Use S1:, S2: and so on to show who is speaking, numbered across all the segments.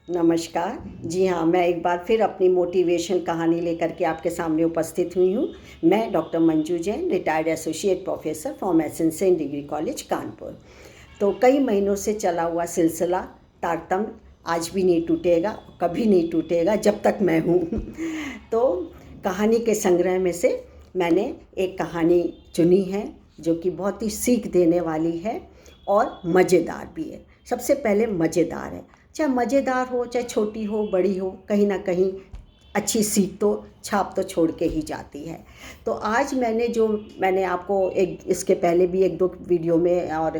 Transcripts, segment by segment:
S1: नमस्कार। जी हाँ, मैं एक बार फिर अपनी मोटिवेशन कहानी लेकर के आपके सामने उपस्थित हुई हूँ। मैं doctor Manju Jain, retired associate professor from essential degree college Kanpur. तो कई महीनों से चला हुआ सिलसिला तारतम्य आज भी नहीं टूटेगा, कभी नहीं टूटेगा जब तक मैं हूँ। तो कहानी के संग्रह में से मैंने एक कहानी चुनी है जो कि बहुत ही सीख देने वाली है और मज़ेदार भी है। सबसे पहले मज़ेदार है, चाहे मज़ेदार हो चाहे छोटी हो बड़ी हो, कहीं ना कहीं अच्छी सीख तो छाप तो छोड़ के ही जाती है। तो आज मैंने आपको एक इसके पहले भी एक दो वीडियो में और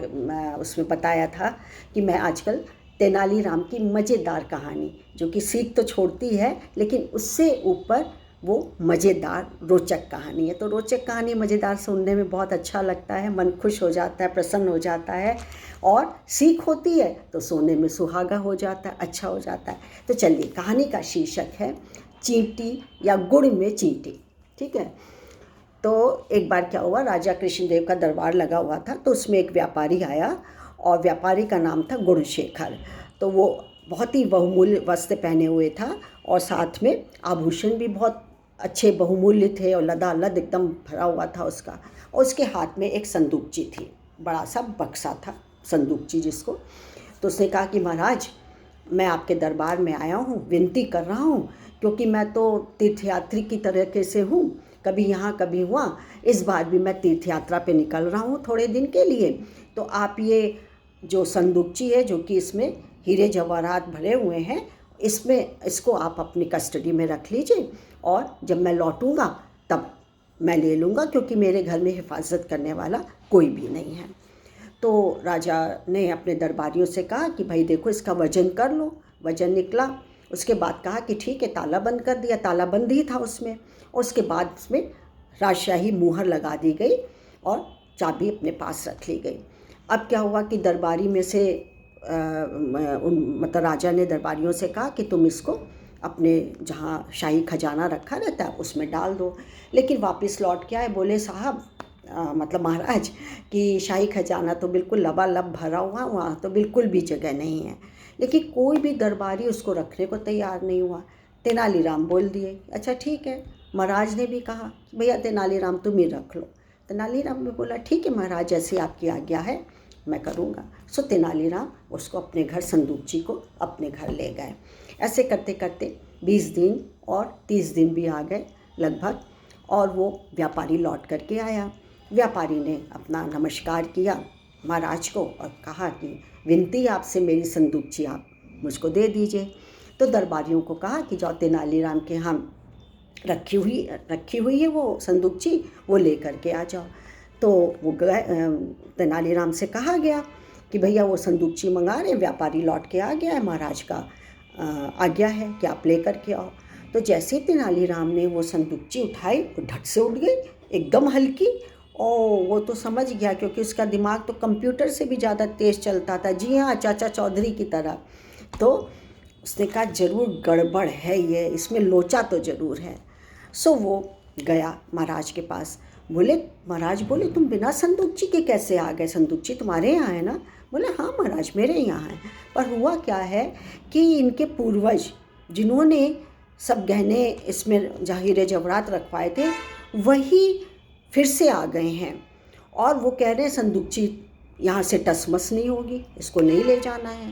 S1: उसमें बताया था कि मैं आजकल तेनालीराम की मज़ेदार कहानी, जो कि सीख तो छोड़ती है लेकिन उससे ऊपर वो मज़ेदार रोचक कहानी है। तो रोचक कहानी मज़ेदार सुनने में बहुत अच्छा लगता है, मन खुश हो जाता है, प्रसन्न हो जाता है और सीख होती है तो सोने में सुहागा हो जाता है, अच्छा हो जाता है। तो चलिए, कहानी का शीर्षक है चींटी या गुड़ में चींटी। ठीक है। तो एक बार क्या हुआ, राजा कृष्णदेव का दरबार लगा हुआ था, तो उसमें एक व्यापारी आया और व्यापारी का नाम था गुणशेखर। तो वो बहुत ही बहुमूल्य वस्त्र पहने हुए था और साथ में आभूषण भी बहुत अच्छे बहुमूल्य थे और लदालद एकदम भरा हुआ था उसका। और उसके हाथ में एक संदूकची थी, बड़ा सा बक्सा था, संदूकची जिसको। तो उसने कहा कि महाराज, मैं आपके दरबार में आया हूँ, विनती कर रहा हूँ, क्योंकि मैं तो तीर्थयात्री की तरीके से हूँ, कभी यहाँ कभी वहाँ, इस बार भी मैं तीर्थयात्रा पे निकल रहा हूँ थोड़े दिन के लिए। तो आप ये जो संदूकची है, जो कि इसमें हीरे जवाहरात भरे हुए हैं, इसको आप अपनी कस्टडी में रख लीजिए और जब मैं लौटूंगा तब मैं ले लूँगा, क्योंकि मेरे घर में हिफाजत करने वाला कोई भी नहीं है। तो राजा ने अपने दरबारियों से कहा कि भाई देखो, इसका वजन कर लो। वजन निकला। उसके बाद कहा कि ठीक है, ताला बंद कर दिया। ताला बंद ही था उसमें। और उसके बाद उसमें राजशाही मुहर लगा दी गई और चाबी अपने पास रख ली गई। अब क्या हुआ कि दरबारी में से मतलब राजा ने दरबारियों से कहा कि तुम इसको अपने जहाँ शाही खजाना रखा रहता है उसमें डाल दो। लेकिन वापस लौट के आए, बोले साहब, मतलब महाराज, कि शाही खजाना तो बिल्कुल लबालब भरा हुआ, वहाँ तो बिल्कुल भी जगह नहीं है। लेकिन कोई भी दरबारी उसको रखने को तैयार नहीं हुआ। तेनालीराम बोल दिए, अच्छा ठीक है। महाराज ने भी कहा भैया तेनालीराम तुम ही रख लो। तेनालीराम ने बोला ठीक है महाराज, जैसी आपकी आज्ञा है मैं करूँगा। सो तेनालीराम उसको अपने घर, संदूकची को अपने घर ले गए। ऐसे करते करते 20 दिन और 30 दिन भी आ गए लगभग, और वो व्यापारी लौट करके आया। व्यापारी ने अपना नमस्कार किया महाराज को और कहा कि विनती आपसे, मेरी संदूकची आप मुझको दे दीजिए। तो दरबारियों को कहा कि जाओ तेनालीराम के यहाँ रखी हुई है वो संदूकची, वो ले करके आ जाओ। तो वो गए, तेनालीराम से कहा गया कि भैया वो संदूकची मंगा रहे, व्यापारी लौट के आ गया है, महाराज का आज्ञा है कि आप ले करके आओ। तो जैसे ही तेनालीराम ने वो संदूकची उठाई, वो धट से उठ गई, एकदम हल्की। और वो तो समझ गया, क्योंकि उसका दिमाग तो कंप्यूटर से भी ज़्यादा तेज़ चलता था। जी हाँ, चाचा चौधरी की तरह। तो उसने कहा ज़रूर गड़बड़ है, ये इसमें लोचा तो ज़रूर है। सो वो गया महाराज के पास। महाराज बोले तुम बिना संदूकची के कैसे आ गए? संदूकची तुम्हारे यहाँ है ना? बोले हाँ महाराज, मेरे यहाँ है। पर हुआ क्या है कि इनके पूर्वज, जिन्होंने सब गहने इसमें हीरे जवाहरात रखवाए थे, वही फिर से आ गए हैं और वो कह रहे हैं संदूकची यहाँ से टसमस नहीं होगी, इसको नहीं ले जाना है।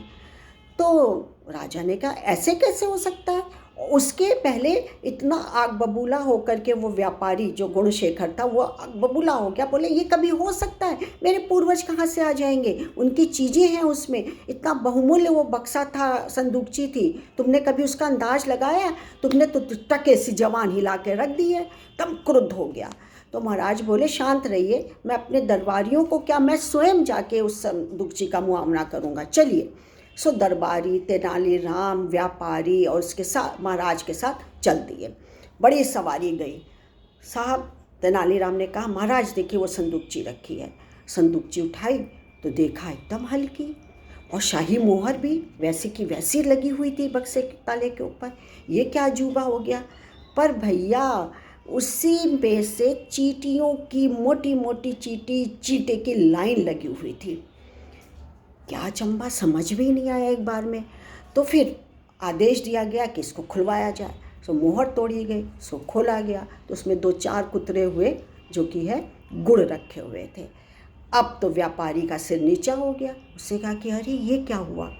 S1: तो राजा ने कहा ऐसे कैसे हो सकता है? उसके पहले इतना आग बबूला होकर के वो व्यापारी जो गुणशेखर था, वो आग बबूला हो गया। बोले ये कभी हो सकता है? मेरे पूर्वज कहाँ से आ जाएंगे? उनकी चीज़ें हैं उसमें, इतना बहुमूल्य वो बक्सा था, संदूकची थी, तुमने कभी उसका अंदाज लगाया? तुमने तो टके सी जवान हिला के रख दी है। तब क्रुद्ध हो गया। तो महाराज बोले शांत रहिए, मैं अपने दरबारियों को क्या, मैं स्वयं जाके उस संदूकची का मुआवना करूँगा, चलिए। सो दरबारी, तेनालीराम, व्यापारी और उसके साथ महाराज के साथ चल दिए। बड़ी सवारी गई। साहब, तेनालीराम ने कहा महाराज देखिए वो संदूकची रखी है। संदूकची उठाई तो देखा एकदम हल्की, और शाही मोहर भी वैसी की वैसी लगी हुई थी बक्से के ताले के ऊपर। ये क्या अजूबा हो गया? पर भैया उसी में से चींटियों की मोटी मोटी चींटे की लाइन लगी हुई थी। क्या चंबा, समझ भी नहीं आया एक बार में। तो फिर आदेश दिया गया कि इसको खुलवाया जाए। तो मोहर तोड़ी गई, सो खोला गया, तो उसमें 2-4 कुतरे हुए जो कि है गुड़ रखे हुए थे। अब तो व्यापारी का सिर नीचा हो गया। उसने कहा कि अरे ये क्या हुआ,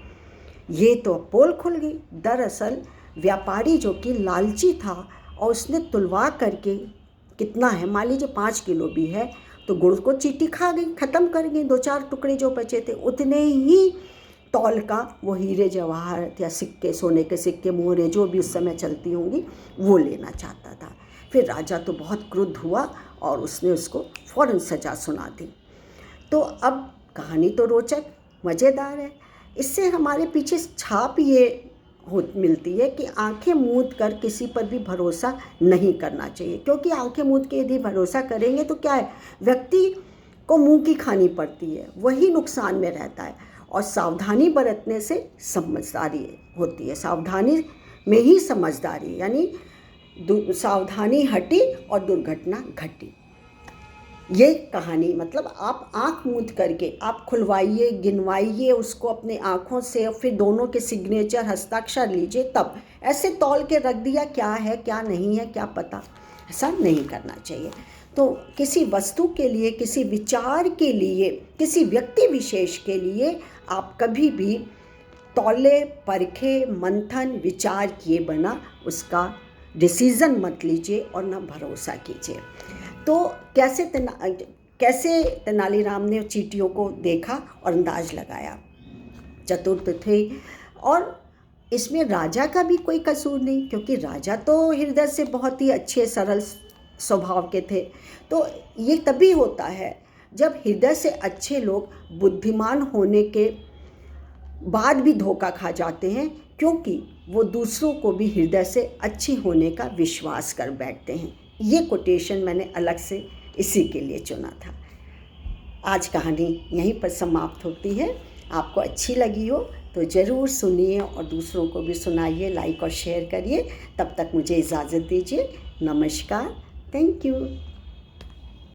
S1: ये तो पोल खुल गई। दरअसल व्यापारी जो कि लालची था और उसने तुलवा करके, कितना है मान लीजिए 5 किलो भी है, तो गुड़ को चींटी खा गई, ख़त्म कर गई। 2-4 टुकड़े जो बचे थे उतने ही तौल का वो हीरे जवाहर या सिक्के, सोने के सिक्के, मोहरें जो भी उस समय चलती होंगी, वो लेना चाहता था। फिर राजा तो बहुत क्रुद्ध हुआ और उसने उसको फ़ौरन सज़ा सुना दी। तो अब कहानी तो रोचक मज़ेदार है। इससे हमारे पीछे छाप ये मिलती है कि आंखें मूंद कर किसी पर भी भरोसा नहीं करना चाहिए, क्योंकि आंखें मूंद के यदि भरोसा करेंगे तो क्या है, व्यक्ति को मुंह की खानी पड़ती है, वही नुकसान में रहता है। और सावधानी बरतने से समझदारी होती है, सावधानी में ही समझदारी, यानी सावधानी हटी और दुर्घटना घटी। ये कहानी मतलब आप आँख मूंद करके आप खुलवाइए, गिनवाइए उसको अपने आँखों से, और फिर दोनों के सिग्नेचर, हस्ताक्षर लीजिए, तब ऐसे तौल के रख दिया क्या है क्या नहीं है क्या पता, ऐसा नहीं करना चाहिए। तो किसी वस्तु के लिए, किसी विचार के लिए, किसी व्यक्ति विशेष के लिए आप कभी भी तौले, परखे, मंथन, विचार किए बिना उसका डिसीज़न मत लीजिए और न भरोसा कीजिए। तो कैसे तेनालीराम ने चींटियों को देखा और अंदाज लगाया, चतुर थे। और इसमें राजा का भी कोई कसूर नहीं, क्योंकि राजा तो हृदय से बहुत ही अच्छे सरल स्वभाव के थे। तो ये तभी होता है जब हृदय से अच्छे लोग बुद्धिमान होने के बाद भी धोखा खा जाते हैं, क्योंकि वो दूसरों को भी हृदय से अच्छी होने का विश्वास कर बैठते हैं। ये कोटेशन मैंने अलग से इसी के लिए चुना था। आज कहानी यहीं पर समाप्त होती है। आपको अच्छी लगी हो तो ज़रूर सुनिए और दूसरों को भी सुनाइए, लाइक और शेयर करिए। तब तक मुझे इजाज़त दीजिए। नमस्कार, थैंक यू।